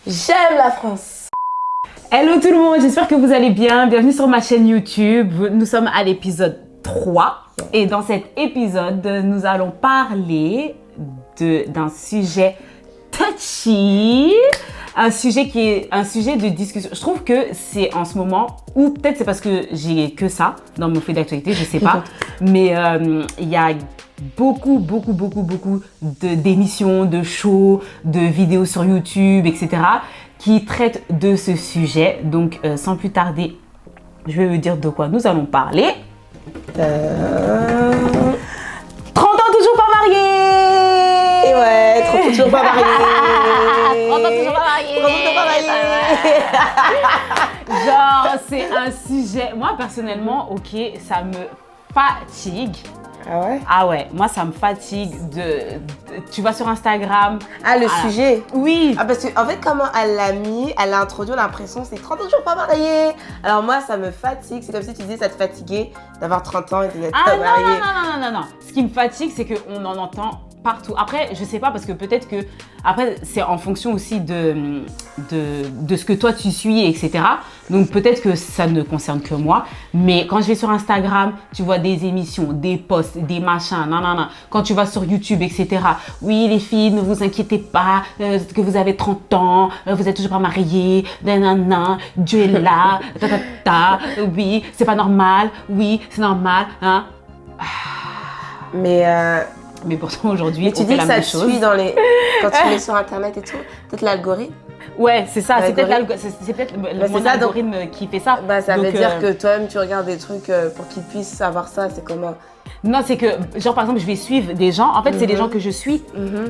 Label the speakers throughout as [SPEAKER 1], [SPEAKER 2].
[SPEAKER 1] J'aime la France.
[SPEAKER 2] Hello tout le monde, j'espère que vous allez bien. Bienvenue sur ma chaîne YouTube. Nous sommes à l'épisode 3. Et dans cet épisode, nous allons parler d'un sujet touchy. Un sujet qui est un sujet de discussion. Je trouve que c'est en ce moment, ou peut-être c'est parce que j'ai que ça dans mon fil d'actualité, je sais pas. Mais il y a beaucoup d'émissions, de shows, de vidéos sur YouTube, etc. qui traitent de ce sujet. Donc sans plus tarder, je vais vous dire de quoi nous allons parler. 30 ans toujours pas mariés.
[SPEAKER 1] Et ouais, 30 ans toujours pas mariés.
[SPEAKER 2] 30 ans toujours pas mariés.
[SPEAKER 1] 30 ans toujours pas mariés.
[SPEAKER 2] Genre, c'est un sujet, moi personnellement, ok, ça me fatigue.
[SPEAKER 1] Ah ouais?
[SPEAKER 2] Ah ouais, moi ça me fatigue tu vas sur Instagram.
[SPEAKER 1] Ah, le sujet?
[SPEAKER 2] Oui.
[SPEAKER 1] Ah, parce que en fait, comment elle l'a introduit, l'impression c'est 30 ans toujours pas mariés. Alors moi, ça me fatigue. C'est comme si tu disais ça te fatiguait d'avoir 30 ans et d'être pas marié.
[SPEAKER 2] Non. Ce qui me fatigue, c'est qu'on en entend partout. Après, je sais pas, parce que peut-être que après c'est en fonction aussi de ce que toi tu suis, etc. Donc peut-être que ça ne concerne que moi. Mais quand je vais sur Instagram, tu vois des émissions, des posts, des machins, non. Quand tu vas sur YouTube, etc. Oui, les filles, ne vous inquiétez pas, que vous avez 30 ans, vous n'êtes toujours pas mariés, nanana, Dieu est là, oui, c'est pas normal, oui, c'est normal, hein. Mais pourtant aujourd'hui,
[SPEAKER 1] tu dis que ça te suit quand tu mets sur internet et tout, peut-être l'algorithme.
[SPEAKER 2] Ouais, c'est ça, c'est peut-être mon algorithme qui fait ça.
[SPEAKER 1] Bah, ça veut dire que toi-même tu regardes des trucs pour qu'ils puissent savoir ça, c'est comment?
[SPEAKER 2] Non, c'est que, genre par exemple, je vais suivre des gens, en fait c'est des gens que je suis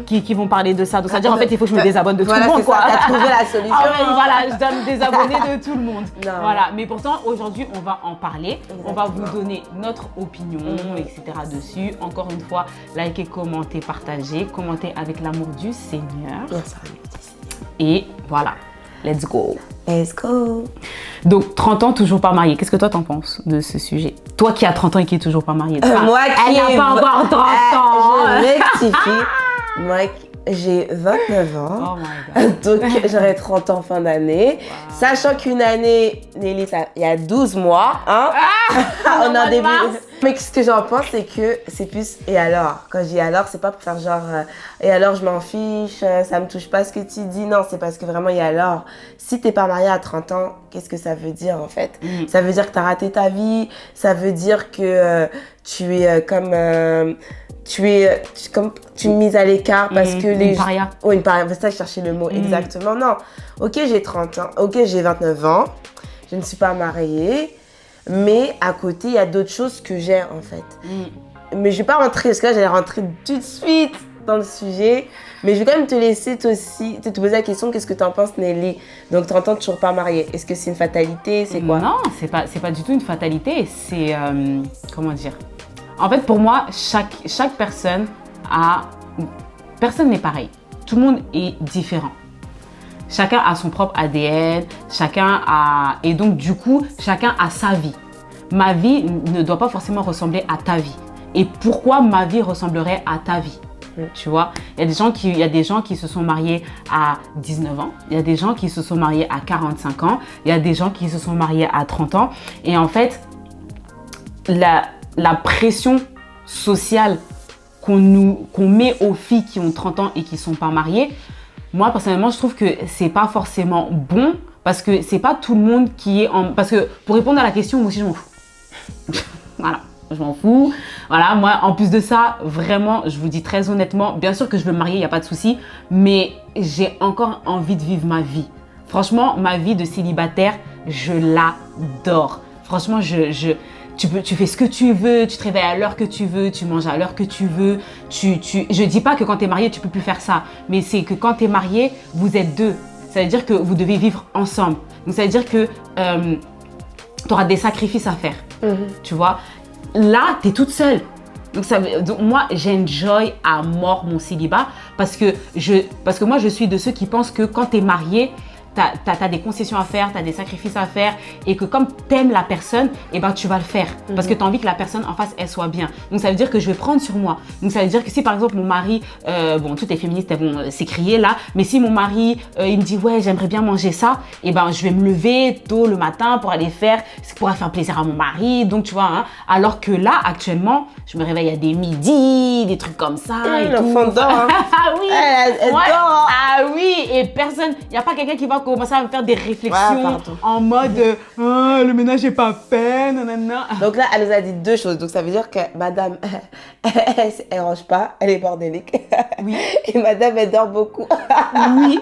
[SPEAKER 2] qui vont parler de ça. Donc ça veut dire en fait il faut que je me désabonne de tout le monde, quoi.
[SPEAKER 1] Voilà, t'as trouvé la solution.
[SPEAKER 2] Voilà, je dois me désabonner de tout le monde.
[SPEAKER 1] Non.
[SPEAKER 2] Voilà, mais pourtant aujourd'hui on va en parler, on va vous donner notre opinion, etc. dessus. Encore une fois, likez, commentez, partagez, commentez avec l'amour du Seigneur. Et voilà, let's go.
[SPEAKER 1] Let's go.
[SPEAKER 2] Donc 30 ans toujours pas marié. Qu'est-ce que toi t'en penses de ce sujet? Toi qui as 30 ans et qui est toujours pas mariée.
[SPEAKER 1] Moi qui
[SPEAKER 2] elle n'a pas encore 30 ans.
[SPEAKER 1] Je rectifie. Moi j'ai 29 ans.
[SPEAKER 2] Oh my God.
[SPEAKER 1] Donc j'aurai 30 ans fin d'année. Wow. Sachant qu'une année, Nelly, il y a 12 mois. Hein? On a un début. Mais ce que j'en pense, c'est que c'est plus et alors. Quand je dis alors, c'est pas pour faire genre et alors je m'en fiche, ça me touche pas ce que tu dis. Non, c'est parce que vraiment et alors. Si t'es pas mariée à 30 ans, qu'est-ce que ça veut dire en fait? Ça veut dire que t'as raté ta vie. Ça veut dire que tu es comme tu es mise à l'écart parce que
[SPEAKER 2] une paria.
[SPEAKER 1] Oh, une paria. C'est ça, je cherchais le mot. Exactement. Non. Ok, j'ai 30 ans. Ok, j'ai 29 ans. Je ne suis pas mariée. Mais à côté, il y a d'autres choses que j'ai en fait. Mais je vais pas rentrer, parce que là, j'allais rentrer tout de suite dans le sujet. Mais je vais quand même te laisser toi aussi te poser la question, qu'est-ce que tu en penses, Nelly? Donc 30 ans, toujours pas mariée. Est-ce que c'est une fatalité? C'est quoi?
[SPEAKER 2] Non, c'est pas du tout une fatalité. C'est, comment dire? En fait, pour moi, chaque personne personne n'est pareil. Tout le monde est différent. Chacun a son propre ADN, et donc du coup, chacun a sa vie. Ma vie ne doit pas forcément ressembler à ta vie. Et pourquoi ma vie ressemblerait à ta vie? Tu vois, il y a des gens qui se sont mariés à 19 ans, il y a des gens qui se sont mariés à 45 ans, il y a des gens qui se sont mariés à 30 ans. Et en fait, la pression sociale qu'on met aux filles qui ont 30 ans et qui ne sont pas mariées, moi personnellement je trouve que c'est pas forcément bon parce que c'est pas tout le monde qui est parce que pour répondre à la question, moi aussi je m'en fous. Voilà, je m'en fous. Voilà, moi en plus de ça, vraiment, je vous dis très honnêtement, bien sûr que je veux me marier, il n'y a pas de souci, mais j'ai encore envie de vivre ma vie. Franchement, ma vie de célibataire, je l'adore. Franchement, tu fais ce que tu veux, tu te réveilles à l'heure que tu veux, tu manges à l'heure que tu veux. Je dis pas que quand tu es marié, tu peux plus faire ça. Mais c'est que quand tu es marié, vous êtes deux. Ça veut dire que vous devez vivre ensemble. Donc ça veut dire que tu auras des sacrifices à faire. Tu vois. Là, tu es toute seule. Donc moi, j'enjoy à mort mon célibat parce que moi, je suis de ceux qui pensent que quand tu es marié, t'as des concessions à faire, t'as des sacrifices à faire et que comme t'aimes la personne, et ben tu vas le faire parce que t'as envie que la personne en face elle soit bien. Donc ça veut dire que je vais prendre sur moi. Donc ça veut dire que si par exemple mon mari, bon toutes les féministes elles vont s'écrier là, mais si mon mari il me dit ouais j'aimerais bien manger ça, et ben je vais me lever tôt le matin pour aller faire, c'est pour faire plaisir à mon mari. Donc tu vois, hein, alors que là actuellement je me réveille à des midis, des trucs comme ça et tout.
[SPEAKER 1] L'enfant dort. Hein.
[SPEAKER 2] Ah oui,
[SPEAKER 1] elle dort.
[SPEAKER 2] Ah oui, et personne, il n'y a pas quelqu'un qui va commencer à me faire des réflexions en mode le ménage n'est pas fait, nanana.
[SPEAKER 1] Donc là, elle nous a dit 2 choses. Donc ça veut dire que madame, elle range pas, elle est bordélique.
[SPEAKER 2] Oui.
[SPEAKER 1] Et madame, elle dort beaucoup.
[SPEAKER 2] Oui.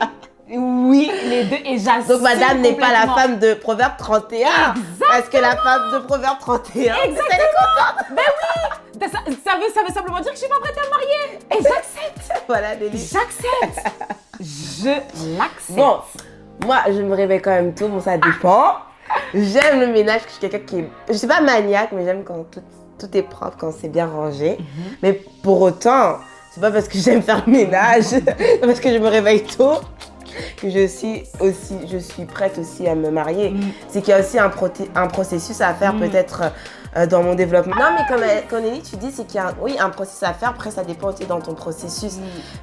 [SPEAKER 2] Oui, les deux, et j'assume.
[SPEAKER 1] Donc madame n'est pas la femme de Proverbe 31. Exactement. Parce que la femme de Proverbe 31, elle est contente.
[SPEAKER 2] Ben oui. Ça veut simplement dire que je suis pas prête à me marier. Et j'accepte.
[SPEAKER 1] Voilà, Nelly.
[SPEAKER 2] J'accepte. Je l'accepte.
[SPEAKER 1] Bon, moi, je me réveille quand même tôt, bon, ça dépend. J'aime le ménage, je suis quelqu'un qui est... Je suis pas maniaque, mais j'aime quand tout est propre, quand c'est bien rangé. Mais pour autant, c'est pas parce que j'aime faire le ménage, parce que je me réveille tôt, que je suis prête aussi à me marier. C'est qu'il y a aussi un processus à faire peut-être dans mon développement. Non, mais comme Nelly, tu dis, c'est qu'il y a un processus à faire. Après, ça dépend aussi dans ton processus.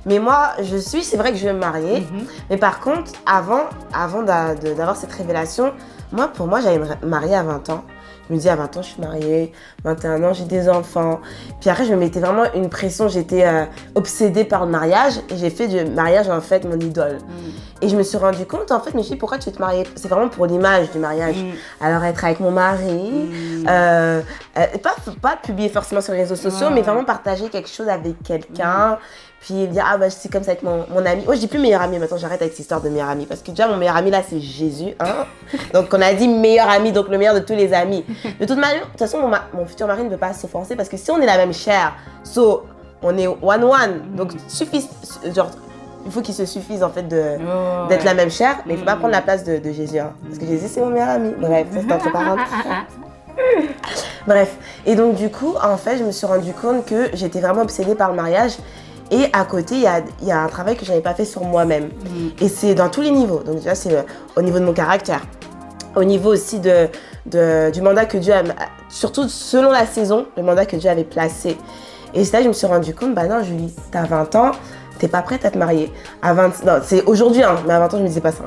[SPEAKER 1] Mais moi, c'est vrai que je vais me marier. Mais par contre, avant d'avoir cette révélation, pour moi, j'allais me marier à 20 ans. Je me dis, à 20 ans, je suis mariée, 21 ans, j'ai des enfants. Puis après, je me mettais vraiment une pression. J'étais obsédée par le mariage. Et j'ai fait du mariage, en fait, mon idole. Et je me suis rendu compte, en fait, je me suis dit, pourquoi tu veux te marier? C'est vraiment pour l'image du mariage. Alors, être avec mon mari, pas publier forcément sur les réseaux sociaux, mais vraiment partager quelque chose avec quelqu'un. Puis dire, c'est comme ça avec mon ami. Oh, je dis plus meilleur ami, maintenant j'arrête avec cette histoire de meilleur ami. Parce que déjà, mon meilleur ami là, c'est Jésus. Hein? Donc, on a dit meilleur ami, donc le meilleur de tous les amis. De toute manière, de toute façon, mon futur mari ne veut pas s'offenser parce que si on est la même chair, on est one. Donc, il faut qu'il se suffise en fait d'être la même chair, mais il ne faut pas prendre la place de Jésus. Hein? Parce que Jésus, c'est mon meilleur ami. Bref, ça c'est entre parenthèses. Bref. Et donc, du coup, en fait, je me suis rendu compte que j'étais vraiment obsédée par le mariage. Et à côté, il y a un travail que je n'avais pas fait sur moi-même. Et c'est dans tous les niveaux. Donc déjà, c'est au niveau de mon caractère. Au niveau aussi du mandat que Dieu a... Surtout selon la saison, le mandat que Dieu avait placé. Et c'est là que je me suis rendu compte, non Julie, t'as 20 ans, t'es pas prête à te marier. Non, c'est aujourd'hui, hein, mais à 20 ans, je me disais pas ça.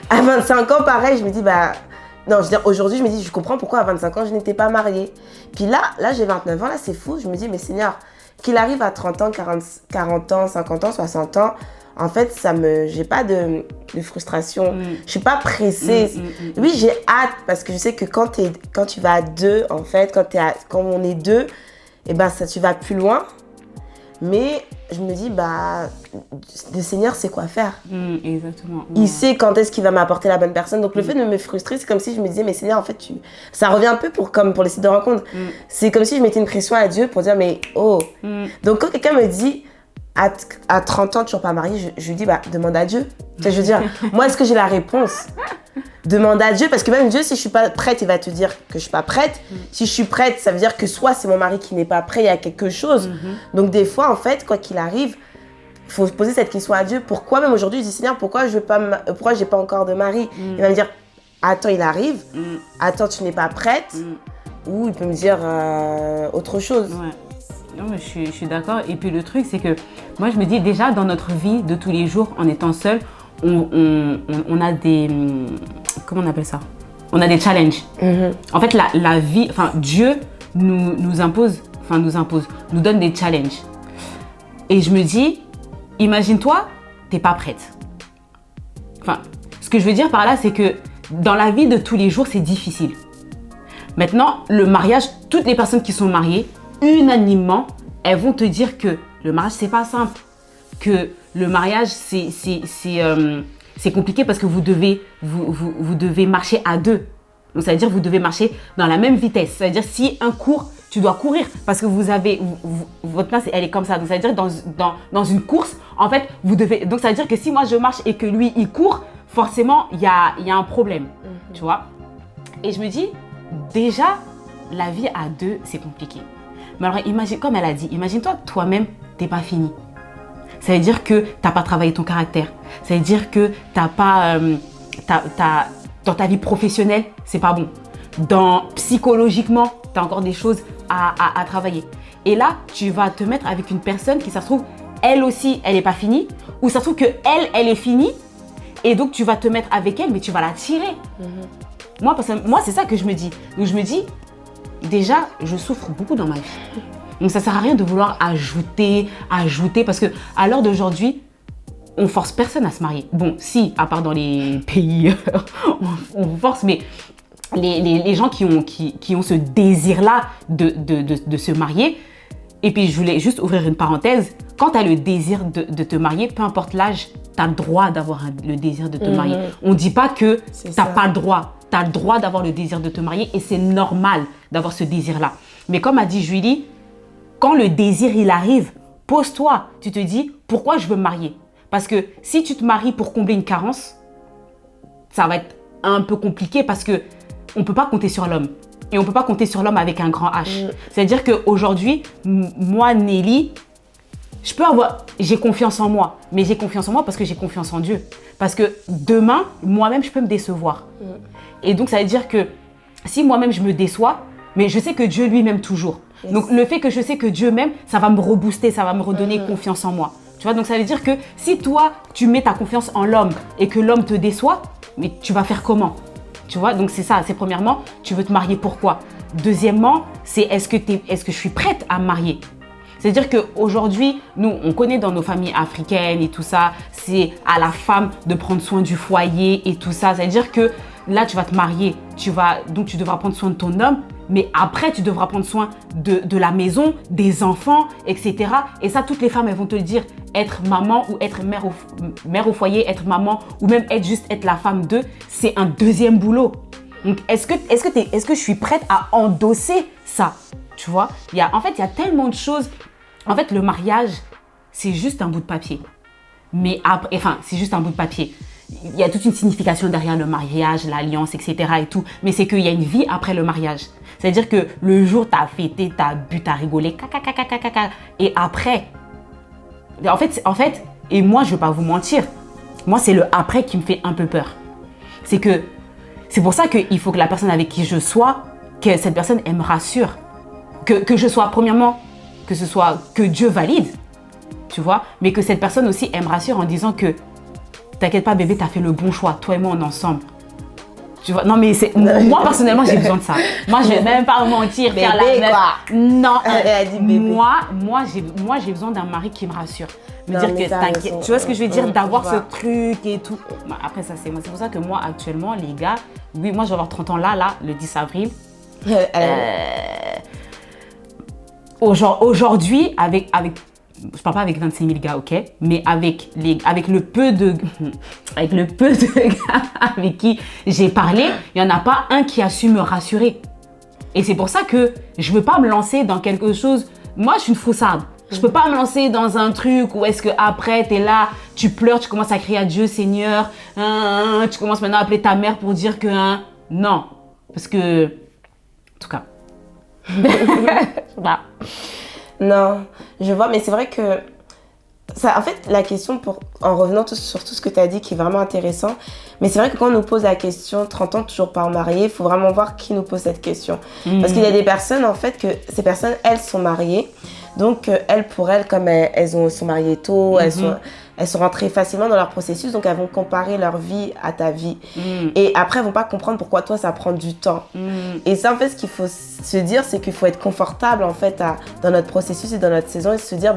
[SPEAKER 1] À 25 ans, pareil, je me dis, non, je veux dire, aujourd'hui, je me dis, je comprends pourquoi à 25 ans, je n'étais pas mariée. Puis là, j'ai 29 ans, là, c'est fou. Je me dis, mais Seigneur, qu'il arrive à 30 ans, 40 ans, 50 ans, 60 ans, en fait, j'ai pas de frustration. Je suis pas pressée. Oui, j'ai hâte parce que je sais que quand tu vas à 2, en fait, quand on est 2, tu vas plus loin. Mais je me dis, le Seigneur sait quoi faire.
[SPEAKER 2] Exactement.
[SPEAKER 1] Il sait quand est-ce qu'il va m'apporter la bonne personne. Donc, le fait de me frustrer, c'est comme si je me disais, mais Seigneur, en fait, ça revient un peu comme pour les sites de rencontres. C'est comme si je mettais une pression à Dieu pour dire, mais oh. Donc, quand quelqu'un me dit, à 30 ans, toujours pas marié, je lui dis, demande à Dieu. Je veux dire, moi, est-ce que j'ai la réponse? Demande à Dieu, parce que même Dieu, si je suis pas prête, il va te dire que je suis pas prête. Si je suis prête, ça veut dire que soit c'est mon mari qui n'est pas prêt, il y a quelque chose. Donc des fois, en fait, quoi qu'il arrive, il faut se poser cette question à Dieu. Pourquoi même aujourd'hui, je dis Seigneur, pourquoi j'ai pas encore de mari? Il va me dire, attends, il arrive. Attends, tu n'es pas prête. Ou il peut me dire autre chose.
[SPEAKER 2] Ouais. Non, mais je suis d'accord. Et puis le truc, c'est que moi, je me dis déjà dans notre vie de tous les jours, en étant seul, on a des... Comment on appelle ça? On a des challenges. En fait, la vie... Enfin, Dieu nous donne des challenges. Et je me dis, imagine-toi, t'es pas prête. Enfin, ce que je veux dire par là, c'est que dans la vie de tous les jours, c'est difficile. Maintenant, le mariage, toutes les personnes qui sont mariées, unanimement, elles vont te dire que le mariage, c'est pas simple. Que le mariage, c'est compliqué parce que vous devez marcher à 2. Donc, ça veut dire que vous devez marcher dans la même vitesse. Ça veut dire si un court, tu dois courir parce que votre main, elle est comme ça. Donc, ça veut dire dans une course, en fait, vous devez... Donc, ça veut dire que si moi, je marche et que lui, il court, forcément, il y a un problème. Tu vois? Et je me dis, déjà, la vie à 2, c'est compliqué. Mais alors, imagine, comme elle a dit, imagine-toi, toi-même, t'es pas fini. Ça veut dire que t'as pas travaillé ton caractère. Ça veut dire que t'as pas dans ta vie professionnelle, c'est pas bon. Psychologiquement, tu as encore des choses à travailler. Et là, tu vas te mettre avec une personne qui, ça se trouve, elle aussi, elle n'est pas finie. Ou ça se trouve elle est finie. Et donc, tu vas te mettre avec elle, mais tu vas la tirer. Moi, c'est ça que je me dis. Donc, je me dis, déjà, je souffre beaucoup dans ma vie. Donc, ça ne sert à rien de vouloir ajouter, parce qu'à l'heure d'aujourd'hui, on force personne à se marier. Bon, si, à part dans les pays, on force, mais les gens qui ont ce désir-là de se marier. Et puis, je voulais juste ouvrir une parenthèse. Quand tu as le désir de te marier, peu importe l'âge, tu as le droit d'avoir le désir de te marier. On ne dit pas que tu n'as pas le droit. Tu as le droit d'avoir le désir de te marier et c'est normal d'avoir ce désir-là. Mais comme a dit Julie, quand le désir, il arrive, pose-toi. Tu te dis, pourquoi je veux me marier? Parce que si tu te maries pour combler une carence, ça va être un peu compliqué parce qu'on ne peut pas compter sur l'homme. Et on ne peut pas compter sur l'homme avec un grand H. C'est-à-dire qu'aujourd'hui, moi, Nelly, j'ai confiance en moi. Mais j'ai confiance en moi parce que j'ai confiance en Dieu. Parce que demain, moi-même, je peux me décevoir. Et donc, ça veut dire que si moi-même, je me déçois, mais je sais que Dieu lui m'aime toujours. Donc, le fait que je sais que Dieu m'aime, ça va me rebooster, ça va me redonner confiance en moi. Tu vois, donc ça veut dire que si toi, tu mets ta confiance en l'homme et que l'homme te déçoit, mais tu vas faire comment? Tu vois, donc c'est ça. C'est premièrement, tu veux te marier pourquoi? Deuxièmement, c'est est-ce que je suis prête à me marier? C'est-à-dire qu'aujourd'hui, nous, on connaît dans nos familles africaines et tout ça, c'est à la femme de prendre soin du foyer et tout ça. C'est-à-dire que là, tu vas te marier, donc tu devras prendre soin de ton homme, mais après, tu devras prendre soin de la maison, des enfants, etc. Et ça, toutes les femmes, elles vont te le dire. Être maman ou être mère au foyer, être maman ou même être la femme d'eux, c'est un deuxième boulot. Donc, est-ce que je suis prête à endosser ça? Tu vois, en fait, il y a tellement de choses. En fait, le mariage, c'est juste un bout de papier. Mais c'est juste un bout de papier. Il y a toute une signification derrière le mariage, l'alliance, etc. et tout. Mais c'est qu'il y a une vie après le mariage. C'est-à-dire que le jour, tu as fêté, tu as bu, tu as rigolé, et après, en fait, et moi, je ne vais pas vous mentir, moi, c'est le après qui me fait un peu peur. C'est pour ça qu'il faut que la personne avec qui je sois, que cette personne, elle me rassure. Que je sois, premièrement, que Dieu valide, tu vois, mais que cette personne aussi, elle me rassure en disant que t'inquiète pas, bébé, t'as fait le bon choix. Toi et moi, on est ensemble. Tu vois, non, mais moi, personnellement, j'ai besoin de ça. Moi, je vais même pas mentir,
[SPEAKER 1] bébé,
[SPEAKER 2] faire la meuf. Non,
[SPEAKER 1] elle a dit bébé.
[SPEAKER 2] Moi, j'ai besoin d'un mari qui me rassure. Me dire que t'inquiète. Tu vois ce que je veux dire? D'avoir ce truc et tout. Bah, après, ça, c'est moi. C'est pour ça que moi, actuellement, les gars, oui, moi, je vais avoir 30 ans là, le 10 avril. Aujourd'hui, je parle pas avec 25 000 gars, ok, mais avec le peu de gars avec qui j'ai parlé, il y en a pas un qui a su me rassurer. Et c'est pour ça que je veux pas me lancer dans quelque chose. Moi, je suis une froussarde. Je peux pas me lancer dans un truc où est-ce que après t'es là, tu pleures, tu commences à crier à Dieu, Seigneur, tu commences maintenant à appeler ta mère pour dire que non, parce que, en tout cas.
[SPEAKER 1] Non, je vois, mais c'est vrai que ça, en fait, la question, en revenant sur tout ce que tu as dit qui est vraiment intéressant, mais c'est vrai que quand on nous pose la question 30 ans toujours pas mariés, il faut vraiment voir qui nous pose cette question. Parce qu'il y a des personnes, en fait, que ces personnes, elles sont mariées, donc elles, pour elles, comme elles sont mariées tôt, elles sont rentrées facilement dans leur processus, donc elles vont comparer leur vie à ta vie. Et après, elles vont pas comprendre pourquoi toi, ça prend du temps. Et ça, en fait, ce qu'il faut se dire, c'est qu'il faut être confortable, en fait, dans notre processus et dans notre saison et se dire,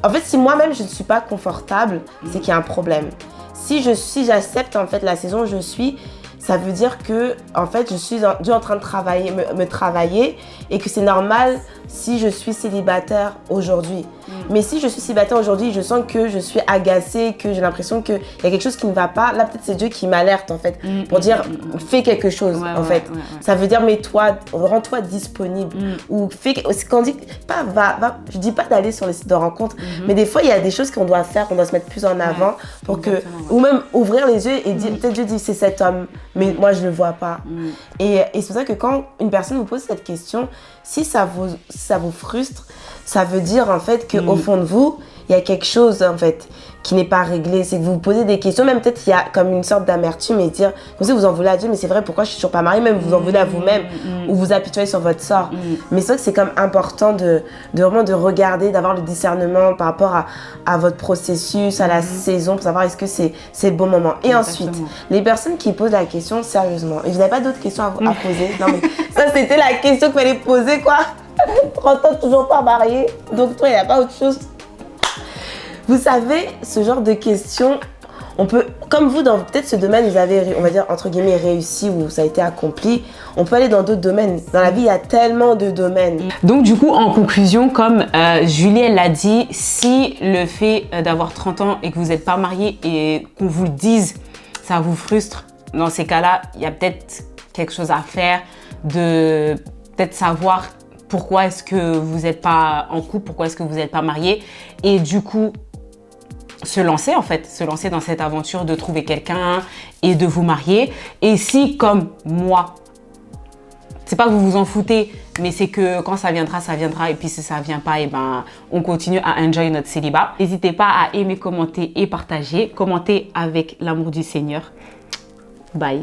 [SPEAKER 1] en fait, si moi-même, je ne suis pas confortable, c'est qu'il y a un problème. Si j'accepte, en fait, la saison où je suis, ça veut dire que, en fait, je suis en train de travailler, me travailler et que c'est normal si je suis célibataire aujourd'hui. Mais si je suis célibataire aujourd'hui, je sens que je suis agacée, que j'ai l'impression qu'il y a quelque chose qui ne va pas. Là, peut-être c'est Dieu qui m'alerte, en fait, pour dire, fais quelque chose, en fait. Ça veut dire, rends-toi disponible. Ou quand on dit, je dis pas d'aller sur les sites de rencontres, mais des fois, il y a des choses qu'on doit faire, qu'on doit se mettre plus en avant pour que, ou même ouvrir les yeux et dire, peut-être Dieu dit, c'est cet homme, mais moi, je ne le vois pas. Et c'est pour ça que quand une personne vous pose cette question, si ça vous frustre, ça veut dire en fait qu'au fond de vous, il y a quelque chose en fait qui n'est pas réglé. C'est que vous vous posez des questions, même peut-être il y a comme une sorte d'amertume et dire, comme si vous en voulez à Dieu, mais c'est vrai, pourquoi je suis toujours pas mariée, même vous en voulez à vous-même ou vous apitoyez sur votre sort. Mais c'est vrai que c'est comme important de vraiment de regarder, d'avoir le discernement par rapport à votre processus, à la saison, pour savoir est-ce que c'est le bon moment. Et ensuite, les personnes qui posent la question sérieusement, et vous n'avez pas d'autres questions à poser? Non mais ça c'était la question qu'il fallait poser quoi. 30 ans toujours pas marié, donc toi il n'y a pas autre chose. Vous savez, ce genre de questions, on peut, comme vous, dans peut-être ce domaine, vous avez, on va dire, entre guillemets, réussi ou ça a été accompli, on peut aller dans d'autres domaines. Dans la vie, il y a tellement de domaines.
[SPEAKER 2] Donc, du coup, en conclusion, comme Julie, elle l'a dit, si le fait d'avoir 30 ans et que vous n'êtes pas marié et qu'on vous le dise, ça vous frustre, dans ces cas-là, il y a peut-être quelque chose à faire, de peut-être savoir pourquoi est-ce que vous n'êtes pas en couple, pourquoi est-ce que vous n'êtes pas marié, et du coup, se lancer en fait, se lancer dans cette aventure de trouver quelqu'un et de vous marier. Et si, comme moi, c'est pas que vous vous en foutez, mais c'est que quand ça viendra, et puis si ça vient pas, et ben on continue à enjoy notre célibat. N'hésitez pas à aimer, commenter et partager. Commentez avec l'amour du Seigneur. Bye.